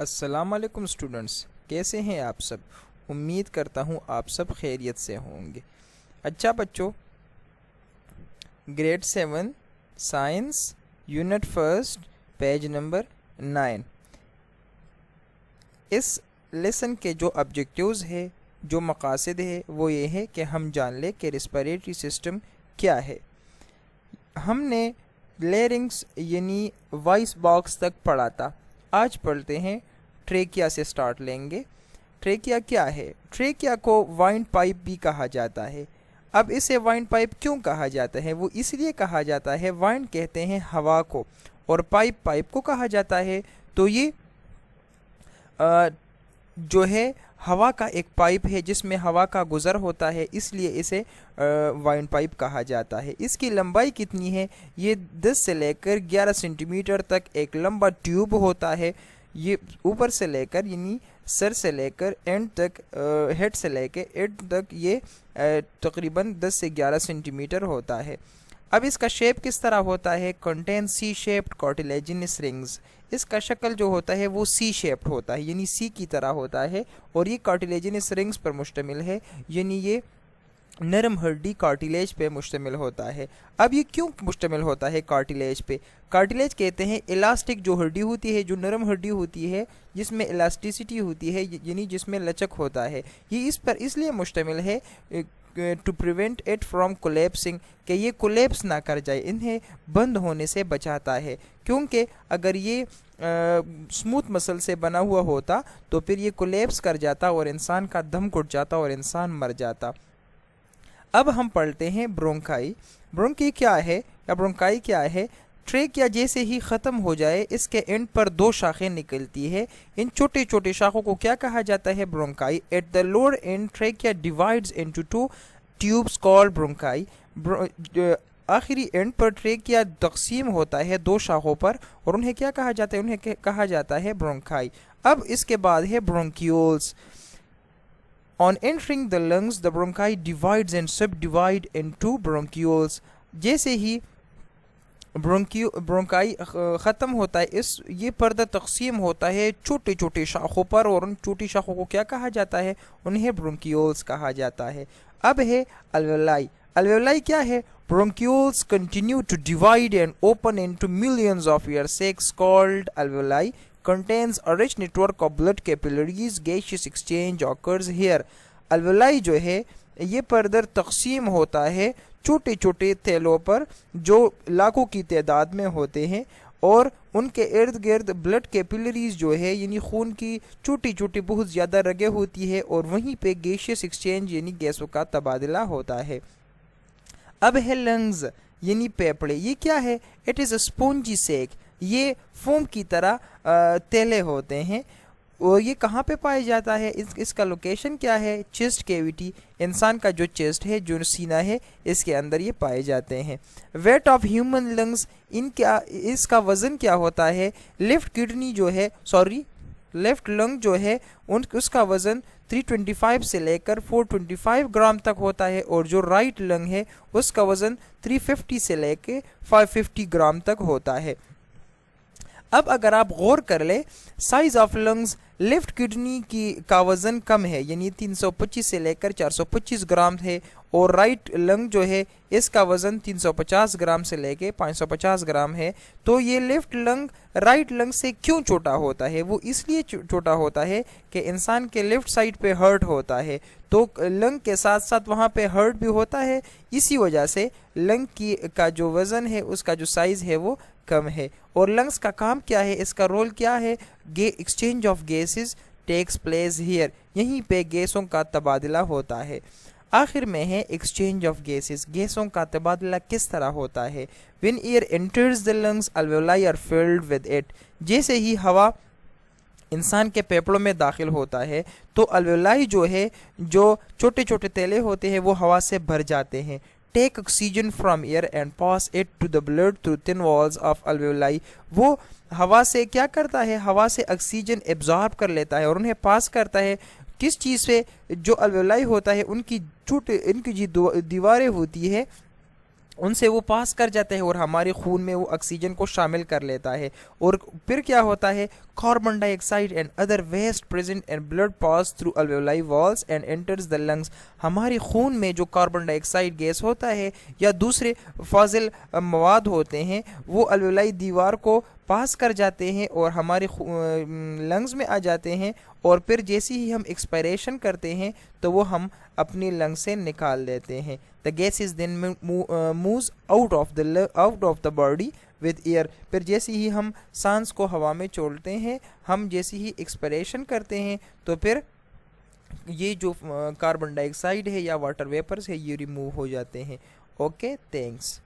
السلام علیکم اسٹوڈنٹس، کیسے ہیں آپ سب؟ امید کرتا ہوں آپ سب خیریت سے ہوں گے۔ اچھا بچوں، grade 7 science unit first page number 9، اس لیسن کے جو آبجیکٹیوز ہے، جو مقاصد ہے، وہ یہ ہے کہ ہم جان لیں کہ ریسپیریٹری سسٹم کیا ہے۔ ہم نے لیرنگس یعنی وائس باکس تک پڑھا تھا، آج پڑھتے ہیں ٹریکیا سے سٹارٹ لیں گے۔ ٹریکیا کیا ہے؟ ٹریکیا کو وائن پائپ بھی کہا جاتا ہے۔ اب اسے وائن پائپ کیوں کہا جاتا ہے؟ وہ اس لیے کہا جاتا ہے، وائن کہتے ہیں ہوا کو اور پائپ کو کہا جاتا ہے، تو یہ جو ہے ہوا کا ایک پائپ ہے جس میں ہوا کا گزر ہوتا ہے، اس لیے اسے وائن پائپ کہا جاتا ہے۔ اس کی لمبائی کتنی ہے؟ یہ 10 سے لے کر 11 سینٹی میٹر تک ایک لمبا ٹیوب ہوتا ہے۔ یہ اوپر سے لے کر یعنی سر سے لے کر اینڈ تک، ہیڈ سے لے کے اینڈ تک یہ تقریباً 10 سے 11 سینٹی میٹر ہوتا ہے۔ اب اس کا شیپ کس طرح ہوتا ہے؟ کنٹین سی شیپڈ کارٹیلیجنس رنگز۔ اس کا شکل جو ہوتا ہے وہ سی شیپڈ ہوتا ہے، یعنی سی کی طرح ہوتا ہے، اور یہ کارٹیلیجنس رنگز پر مشتمل ہے، یعنی یہ نرم ہڈی کارٹیلیج پہ مشتمل ہوتا ہے۔ اب یہ کیوں مشتمل ہوتا ہے کارٹیلیج پہ؟ کارٹیلیج کہتے ہیں الاسٹک جو ہڈی ہوتی ہے، جو نرم ہڈی ہوتی ہے جس میں الاسٹیسٹی ہوتی ہے، یعنی جس میں لچک ہوتا ہے، یہ اس پر اس لیے مشتمل ہے to prevent it from collapsing, کہ یہ کولیپس نہ کر جائے، انہیں بند ہونے سے بچاتا ہے، کیونکہ اگر یہ اسموتھ مسل سے بنا ہوا ہوتا تو پھر یہ کولیپس کر جاتا اور انسان کا دم گھٹ جاتا اور انسان مر جاتا۔ اب ہم پڑھتے ہیں برونکائی۔ برونکی کیا ہے یا برونکائی کیا ہے؟ ٹریکیا جیسے ہی ختم ہو جائے اس کے اینڈ پر 2 شاخیں نکلتی ہے، ان چھوٹے چھوٹے شاخوں کو کیا کہا جاتا ہے؟ Bronchi. At the lower end trachea divides into 2 tubes called bronchi. آخری اینڈ پر ٹریکیا تقسیم ہوتا ہے 2 شاخوں پر، اور انہیں کیا کہا جاتا ہے؟ انہیں کہا جاتا ہے برونکائی۔ اب اس کے بعد ہے برونکیولز۔ On entering the lungs, the bronchi divides and subdivide into bronchioles۔ جیسے ہی برونکائی ختم ہوتا ہے، یہ پردہ تقسیم ہوتا ہے چھوٹے چھوٹے شاخوں پر، اور ان چھوٹی شاخوں کو کیا کہا جاتا ہے؟ انہیں برونکیولز کہا جاتا ہے۔ اب ہے الویولائی۔ الویولائی کیا ہے؟ Bronchioles continue to divide and open into millions of air sacs called alveoli, contains a rich network of blood capillaries, gaseous exchange occurs here۔ alveoli جو ہے یہ پردر تقسیم ہوتا ہے چھوٹے چھوٹے تیلوں پر جو لاکھوں کی تعداد میں ہوتے ہیں، اور ان کے ارد گرد بلڈ کیپلریز جو ہے یعنی خون کی چھوٹی چھوٹی بہت زیادہ رگیں ہوتی ہے، اور وہیں پہ گیشیس ایکسچینج یعنی گیسوں کا تبادلہ ہوتا ہے۔ اب ہے لنگز یعنی پیپڑے۔ یہ کیا ہے؟ اٹ از اے اسپونجی سیک، یہ فوم کی طرح تیلے ہوتے ہیں، اور یہ کہاں پہ پایا جاتا ہے؟ اس کا لوکیشن کیا ہے؟ چیسٹ کیویٹی، انسان کا جو چیسٹ ہے، جو سینہ ہے، اس کے اندر یہ پائے جاتے ہیں۔ ویٹ آف ہیومن لنگز، اس کا وزن کیا ہوتا ہے؟ لیفٹ لنگ جو ہے اس کا وزن 325 سے لے کر 425 گرام تک ہوتا ہے، اور جو رائٹ لنگ ہے اس کا وزن 350 سے لے کے 550 گرام تک ہوتا ہے۔ اب اگر آپ غور کر لیں، size of lungs, left kidney کا وزن کم ہے، یعنی 325 سے لے کر 425 گرام ہے، اور رائٹ لنگ جو ہے اس کا وزن 350 گرام سے لے کے 550 گرام ہے۔ تو یہ لیفٹ لنگ رائٹ لنگ سے کیوں چھوٹا ہوتا ہے؟ وہ اس لیے چھوٹا ہوتا ہے کہ انسان کے لیفٹ سائڈ پہ ہارٹ ہوتا ہے، تو لنگ کے ساتھ ساتھ وہاں پہ ہارٹ بھی ہوتا ہے، اسی وجہ سے لنگ کا جو وزن ہے، اس کا جو سائز ہے وہ کم ہے۔ اور لنگز کا کام کیا ہے؟ اس کا رول کیا ہے؟ Exchange of gases takes place here, یہیں پہ گیسوں کا تبادلہ ہوتا ہے۔ آخر میں ہے ایکسچینج آف گیسز، گیسوں کا تبادلہ کس طرح ہوتا ہے؟ when air enters the lungs, alveoli are filled with it۔ جیسے ہی ہوا انسان کے پھیپھڑوں میں داخل ہوتا ہے تو الویولائی جو ہے، جو چھوٹے چھوٹے تیلے ہوتے ہیں، وہ ہوا سے بھر جاتے ہیں۔ Take oxygen from air and pass it to the blood through thin walls of alveoli. وہ ہوا سے کیا کرتا ہے؟ ہوا سے آکسیجن ایبزارب کر لیتا ہے اور انہیں پاس کرتا ہے کس چیز سے؟ جو الویولائی ہوتا ہے ان کی جو دیواریں ہوتی ہے ان سے وہ پاس کر جاتا ہے اور ہمارے خون میں وہ آکسیجن کو شامل کر لیتا ہے، اور پھر کیا ہوتا ہے، carbon dioxide and other waste present in blood pass through alveoli walls and enters the lungs. ہمارے خون میں جو کاربن ڈائی آکسائڈ گیس ہوتا ہے یا دوسرے فاضل مواد ہوتے ہیں وہ الویولائی دیوار کو پاس کر جاتے ہیں اور ہمارے لنگز میں آ جاتے ہیں، اور پھر جیسے ہی ہم ایکسپائریشن کرتے ہیں تو وہ ہم اپنی لنگ سے نکال دیتے ہیں. The gases then moves out of the body with air. پھر جیسے ہی ہم سانس کو ہوا میں چھوڑتے ہیں، ہم جیسے ہی ایکسپریشن کرتے ہیں تو پھر یہ جو کاربن ڈائی آکسائڈ ہے یا واٹر ویپرز ہے یہ ریموو ہو جاتے ہیں. Okay, thanks.